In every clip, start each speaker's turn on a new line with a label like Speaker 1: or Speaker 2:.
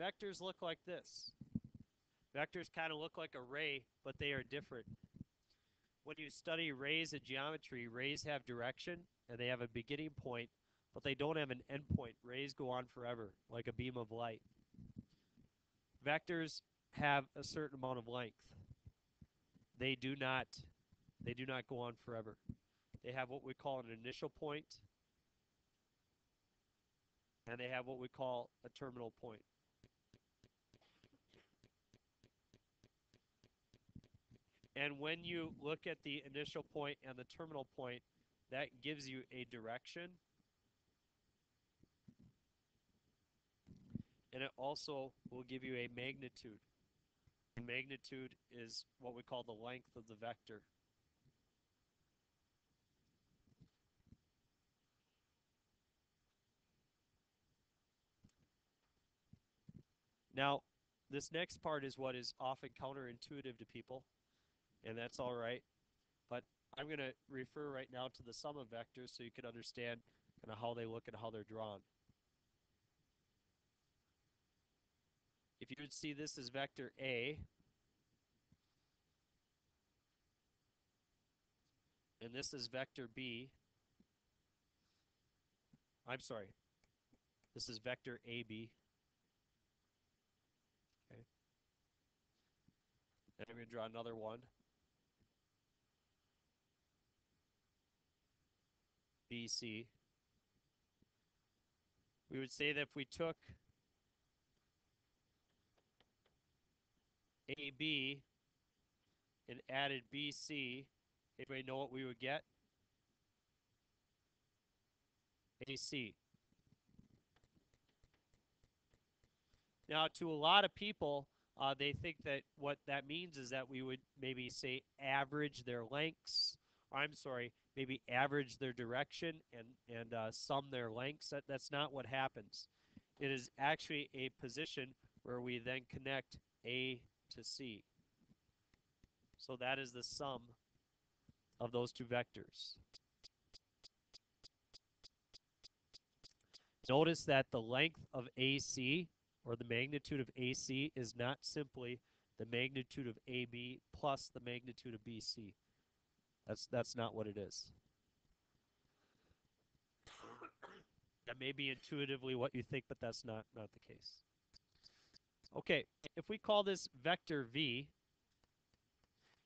Speaker 1: Vectors look like this. Vectors kind of look like a ray, but they are different. When you study rays in geometry, rays have direction and they have a beginning point, but they don't have an end point. Rays go on forever, like a beam of light. Vectors have a certain amount of length. They do not go on forever. They have what we call an initial point, and they have what we call a terminal point. And when you look at the initial point and the terminal point, that gives you a direction. And it also will give you a magnitude. The magnitude is what we call the length of the vector. Now, this next part is what is often counterintuitive to people, and that's all right. But I'm going to refer right now to the sum of vectors so you can understand kind of how they look and how they're drawn. If you would see this as vector A, and this is vector B, I'm sorry, this is vector AB. Okay. And I'm going to draw another one. BC. We would say that if we took AB and added BC, anybody know what we would get? AC. Now, to a lot of people, they think that what that means is that we would maybe say average their lengths. I'm sorry, maybe average their direction and sum their lengths. That's not what happens. It is actually a position where we then connect A to C. So that is the sum of those two vectors. Notice that the length of AC, or the magnitude of AC, is not simply the magnitude of AB plus the magnitude of BC. That's not what it is. That may be intuitively what you think, but that's not the case. Okay, if we call this vector V,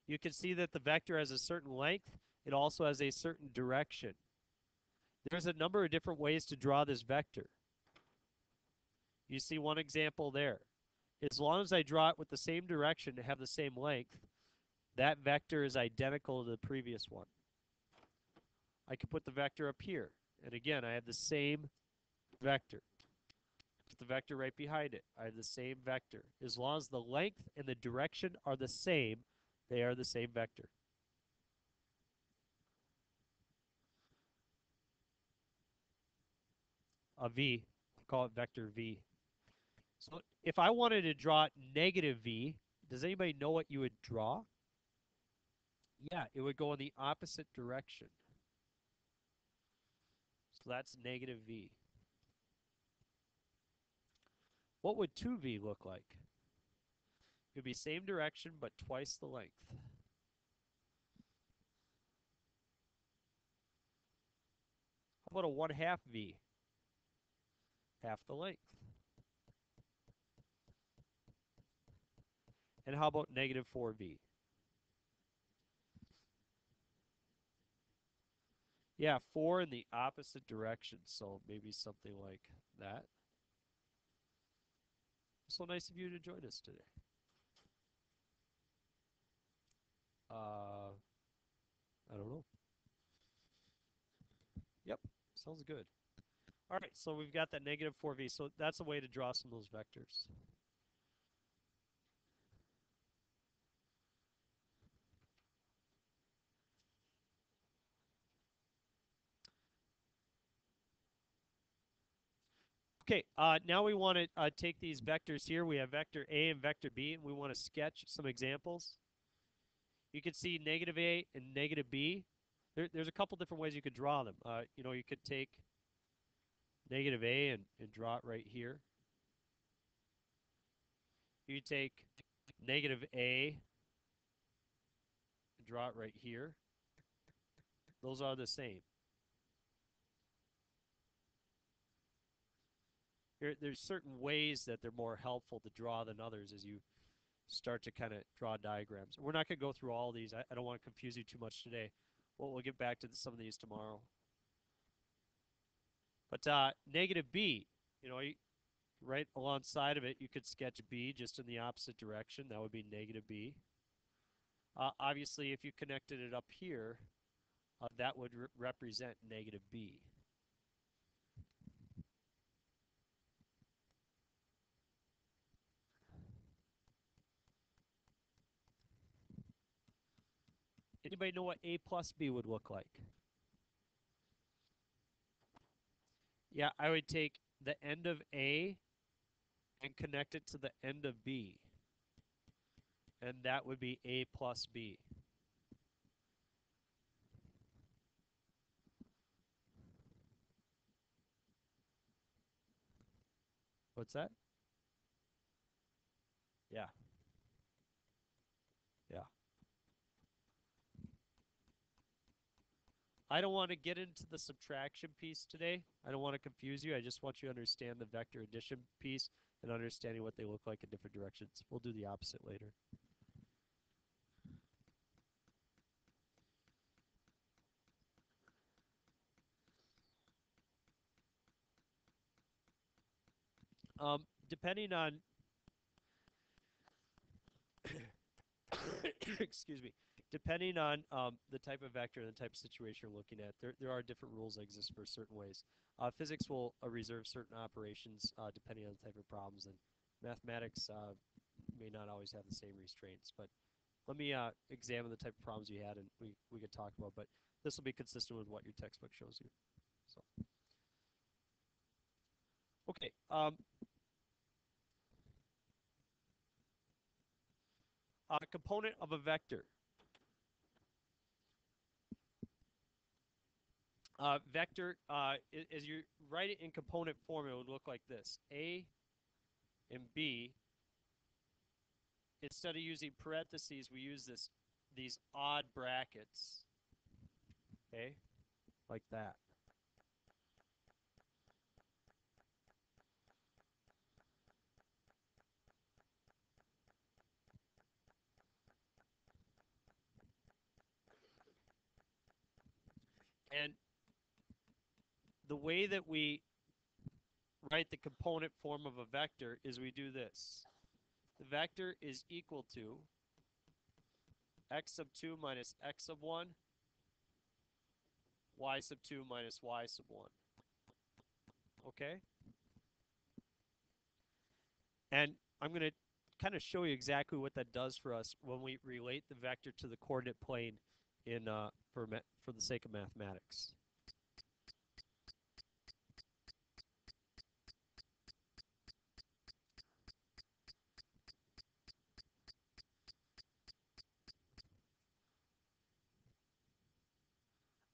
Speaker 1: you can see that the vector has a certain length. It also has a certain direction. There's a number of different ways to draw this vector. You see one example there. As long as I draw it with the same direction to have the same length, that vector is identical to the previous one. I can put the vector up here. And again, I have the same vector. Put the vector right behind it. I have the same vector. As long as the length and the direction are the same, they are the same vector. A V, we'll call it vector V. So if I wanted to draw negative V, does anybody know what you would draw? Yeah, it would go in the opposite direction. So that's negative V. What would 2V look like? It would be same direction, but twice the length. How about a 1/2 V? Half the length. And how about negative 4V? Yeah, 4 in the opposite direction, so maybe something like that. So nice of you to join us today. I don't know. Yep, sounds good. All right, so we've got that negative 4V. So that's a way to draw some of those vectors. Okay, now we want to take these vectors here. We have vector A and vector B, and we want to sketch some examples. You can see negative A and negative B. There's a couple different ways you could draw them. You could take negative A and draw it right here. You take negative a and draw it right here. Those are the same. There's certain ways that they're more helpful to draw than others as you start to kind of draw diagrams. We're not going to go through all these. I don't want to confuse you too much today. We'll get back to some of these tomorrow. But negative b, right alongside of it, you could sketch b just in the opposite direction. That would be negative b. Obviously, if you connected it up here, that would represent negative b. Anybody know what a plus b would look like? Yeah, I would take the end of a and connect it to the end of b. And that would be a plus b. What's that? Yeah. Yeah. I don't want to get into the subtraction piece today. I don't want to confuse you. I just want you to understand the vector addition piece and understanding what they look like in different directions. We'll do the opposite later. Depending on excuse me, depending on the type of vector and the type of situation you're looking at, there are different rules that exist for certain ways. Physics will reserve certain operations depending on the type of problems, and mathematics may not always have the same restraints. But let me examine the type of problems you had, and we could talk about. But this will be consistent with what your textbook shows you. So, okay. Component of a vector. Vector, as you write it in component form, it would look like this. A and B, instead of using parentheses, we use these odd brackets, okay, like that. And the way that we write the component form of a vector is we do this. The vector is equal to x sub 2 minus x sub 1, y sub 2 minus y sub 1. Okay? And I'm going to kind of show you exactly what that does for us when we relate the vector to the coordinate plane in for the sake of mathematics.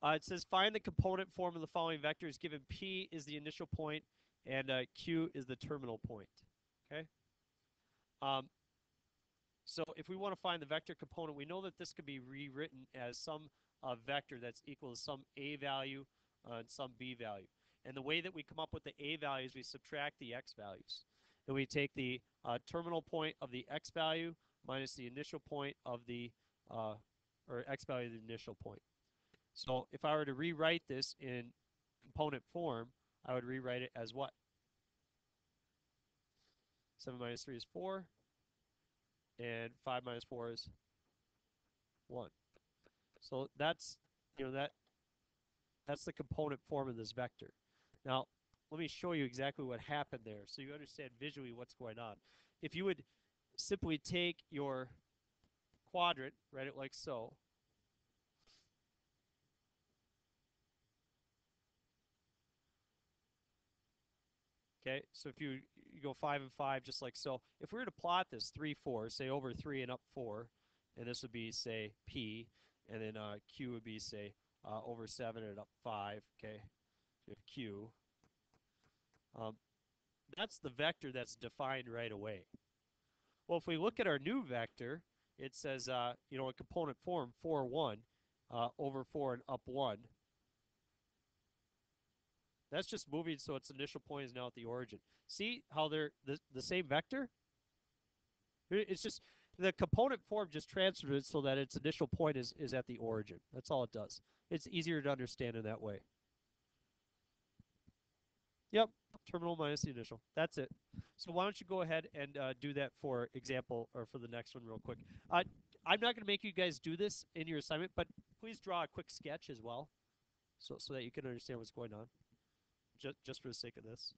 Speaker 1: It says find the component form of the following vectors given P is the initial point and Q is the terminal point. Okay. Um, so if we want to find the vector component, we know that this could be rewritten as some vector that's equal to some A value and some B value. And the way that we come up with the A values, we subtract the X values. And we take the terminal point of the X value minus the initial point of the, or X value of the initial point. So if I were to rewrite this in component form, I would rewrite it as what? 7 minus 3 is 4, and 5 minus 4 is 1. So that's, that's the component form of this vector. Now, let me show you exactly what happened there so you understand visually what's going on. If you would simply take your quadrant, write it like so, okay, so if you go 5 and 5 just like so, if we were to plot this 3, 4, say over 3 and up 4, and this would be, say, P, and then Q would be, say, over 7 and up 5, okay, so you have Q. That's the vector that's defined right away. Well, if we look at our new vector, it says, you know, in component form, 4, 1, over 4 and up 1. That's just moving, so its initial point is now at the origin. See how they're the same vector? It's just the component form just transfers it so that its initial point is at the origin. That's all it does. It's easier to understand in that way. Yep, terminal minus the initial. That's it. So why don't you go ahead and do that for example, or for the next one real quick. I'm not going to make you guys do this in your assignment, but please draw a quick sketch as well, so that you can understand what's going on, just for the sake of this.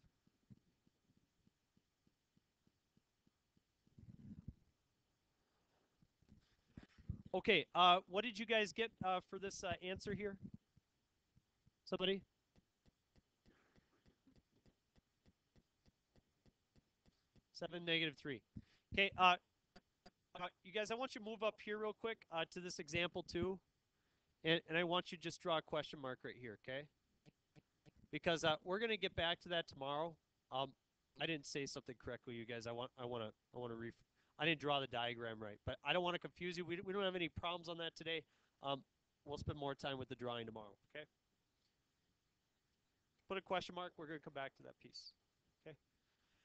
Speaker 1: Okay, what did you guys get for this answer here? Somebody? 7, -3. Okay, you guys, I want you to move up here real quick to this example 2. And I want you to just draw a question mark right here, okay? Because we're gonna get back to that tomorrow. I didn't say something correctly, you guys. I didn't draw the diagram right, but I don't want to confuse you. We don't have any problems on that today. We'll spend more time with the drawing tomorrow, okay? Put a question mark. We're gonna come back to that piece, okay?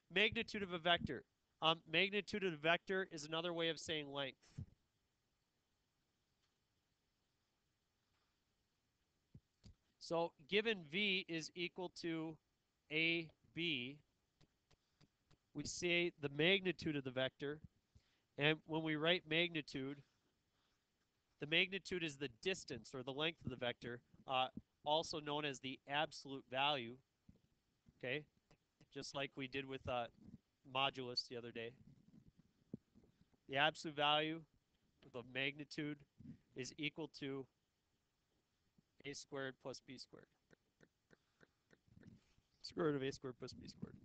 Speaker 1: Magnitude of a vector. Magnitude of the vector is another way of saying length. So given v is equal to AB, we say the magnitude of the vector. And when we write magnitude, the magnitude is the distance or the length of the vector, also known as the absolute value, okay? Just like we did with modulus the other day. The absolute value of the magnitude is equal to a squared plus b squared. Square root of a squared plus b squared.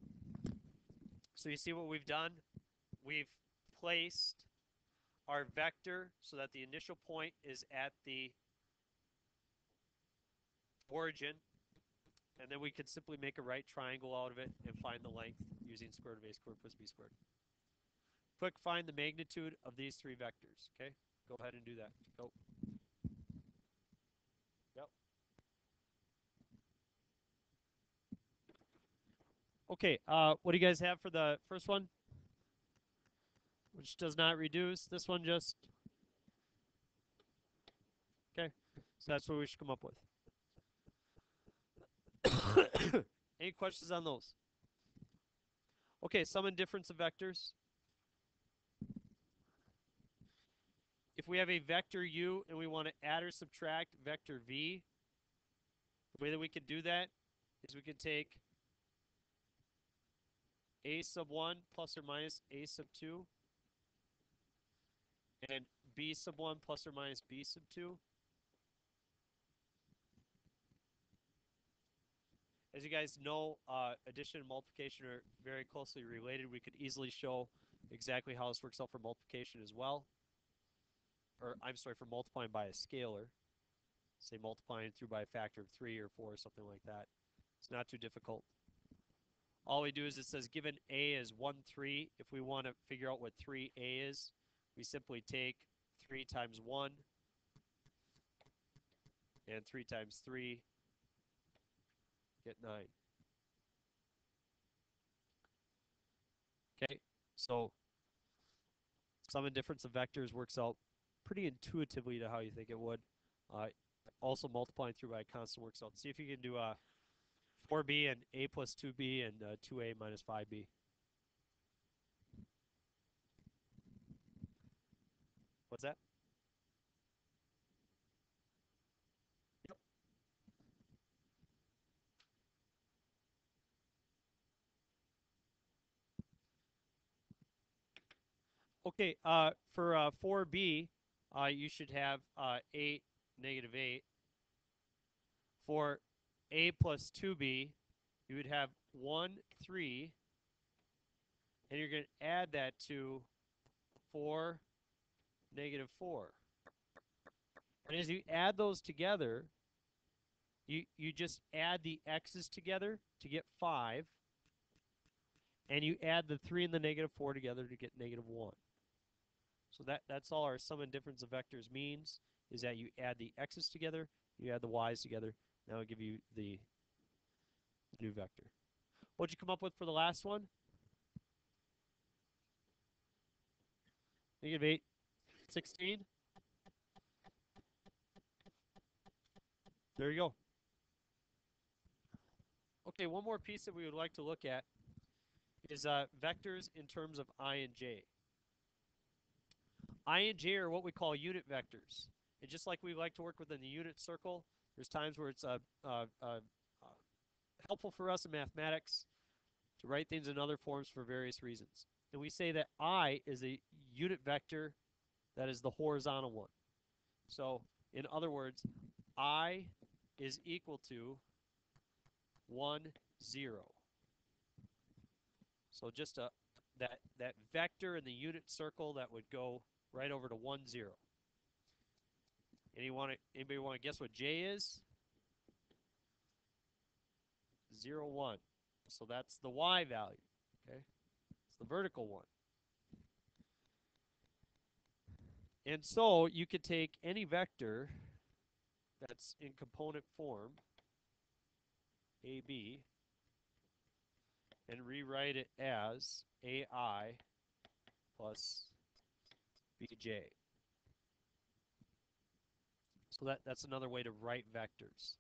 Speaker 1: So you see what we've done? We've placed our vector so that the initial point is at the origin, and then we can simply make a right triangle out of it and find the length using square root of a squared plus b squared. Quick, find the magnitude of these 3 vectors, okay? Go ahead and do that. Go. Yep. Okay, what do you guys have for the first one? Which does not reduce. This one just... Okay, so that's what we should come up with. Any questions on those? Okay, sum and difference of vectors. If we have a vector u and we want to add or subtract vector v, the way that we can do that is we can take a sub 1 plus or minus a sub 2 and b sub 1 plus or minus b sub 2. As you guys know, addition and multiplication are very closely related. We could easily show exactly how this works out for multiplication as well. Or, I'm sorry, for multiplying by a scalar. Say multiplying through by a factor of 3 or 4 or something like that. It's not too difficult. All we do is it says given a is 1, 3. If we want to figure out what 3a is, we simply take 3 times 1 and 3 times 3, get 9. Okay, so sum and difference of vectors works out pretty intuitively to how you think it would. Also multiplying through by a constant works out. See if you can do 4b and a plus 2b and 2a minus 5b. What's that? Yep. Okay, for 4b, you should have 8, -8. For a plus 2b, you would have 1, 3, and you're going to add that to 4, -4. And as you add those together, you just add the x's together to get 5, and you add the 3 and the -4 together to get -1. So that's all our sum and difference of vectors means, is that you add the x's together, you add the y's together. That will give you the new vector. What'd you come up with for the last one? -8, 16. There you go. Okay, one more piece that we would like to look at is vectors in terms of I and j. I and j are what we call unit vectors. And just like we like to work within the unit circle, there's times where it's helpful for us in mathematics to write things in other forms for various reasons. And we say that I is a unit vector that is the horizontal one. So, in other words, I is equal to 1, 0. So just that vector in the unit circle that would go right over to 1, 0. Anybody want to guess what j is? 0, 1. So that's the y value. Okay, it's the vertical one. And so you could take any vector that's in component form, AB, and rewrite it as AI plus BJ. So that's another way to write vectors.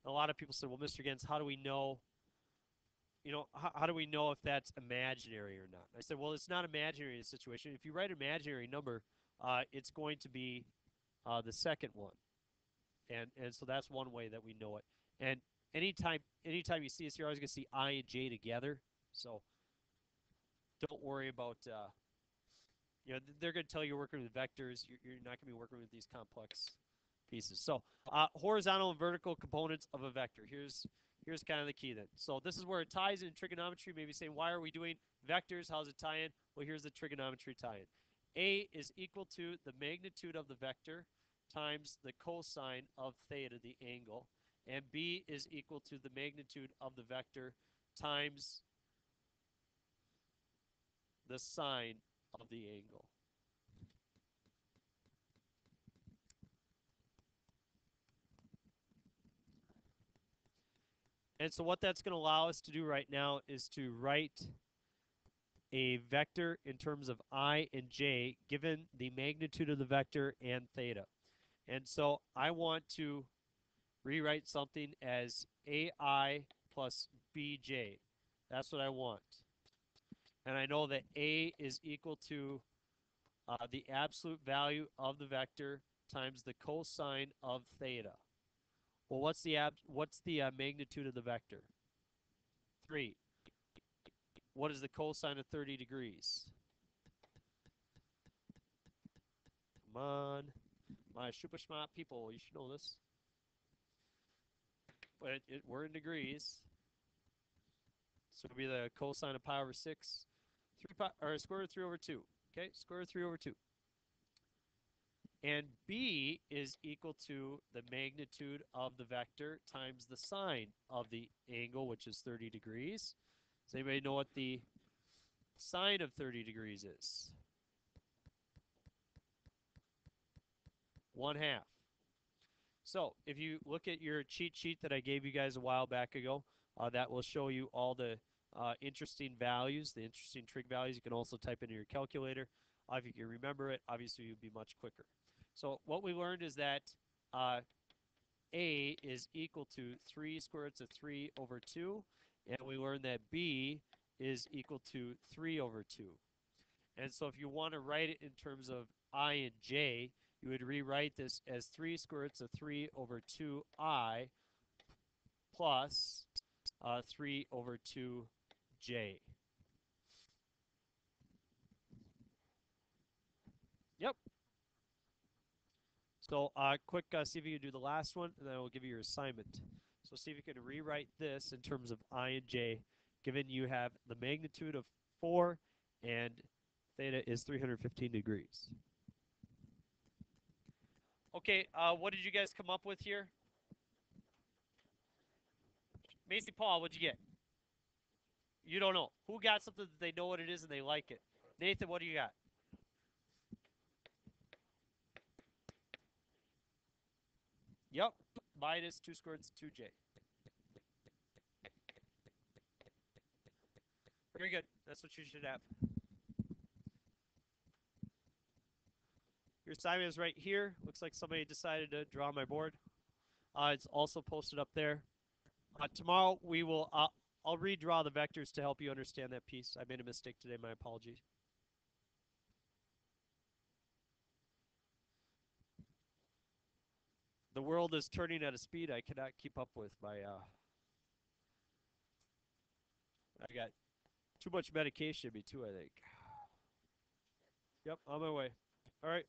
Speaker 1: A lot of people say, well, Mr. Gens, how do we know, how do we know if that's imaginary or not? I said, well, it's not imaginary in this situation. If you write an imaginary number, it's going to be the second one. And so that's one way that we know it. And anytime you see this, you're always going to see I and j together. So don't worry about, they're going to tell you you're working with vectors. You're not going to be working with these complex pieces. So horizontal and vertical components of a vector. Here's kind of the key then. So this is where it ties in trigonometry. Maybe saying, why are we doing vectors? How's it tie in? Well, here's the trigonometry tie-in. A is equal to the magnitude of the vector times the cosine of theta, the angle. And B is equal to the magnitude of the vector times the sine of the angle. And so what that's going to allow us to do right now is to write a vector in terms of I and j given the magnitude of the vector and theta. And so I want to rewrite something as AI plus BJ. That's what I want. And I know that A is equal to the absolute value of the vector times the cosine of theta. Well, what's the magnitude of the vector? 3. What is the cosine of 30 degrees? Come on. My super smart people, you should know this. But we're in degrees. So it'll be the cosine of pi over 6. Square root of 3 over 2. Okay, square root of 3 over 2. And B is equal to the magnitude of the vector times the sine of the angle, which is 30 degrees. Does anybody know what the sine of 30 degrees is? 1/2. So if you look at your cheat sheet that I gave you guys a while back ago, that will show you all the interesting values, the interesting trig values. You can also type into your calculator. If you can remember it, obviously you'll be much quicker. So what we learned is that A is equal to 3 square roots of 3 over 2. And we learned that B is equal to 3 over 2. And so if you want to write it in terms of I and j, you would rewrite this as 3 square roots of 3 over 2I plus 3 over 2j. Yep. So quick, see if you can do the last one, and then I will give you your assignment. So see if you can rewrite this in terms of I and j, given you have the magnitude of 4 and theta is 315 degrees. Okay, what did you guys come up with here? Macy Paul, what'd you get? You don't know. Who got something that they know what it is and they like it? Nathan, what do you got? Yep, minus 2 squared is 2j. Very good. That's what you should have. Your assignment is right here. Looks like somebody decided to draw my board. It's also posted up there. Tomorrow we will. I'll redraw the vectors to help you understand that piece. I made a mistake today. My apologies. The world is turning at a speed I cannot keep up with. I got too much medication in me too, I think. Yep, on my way. All right.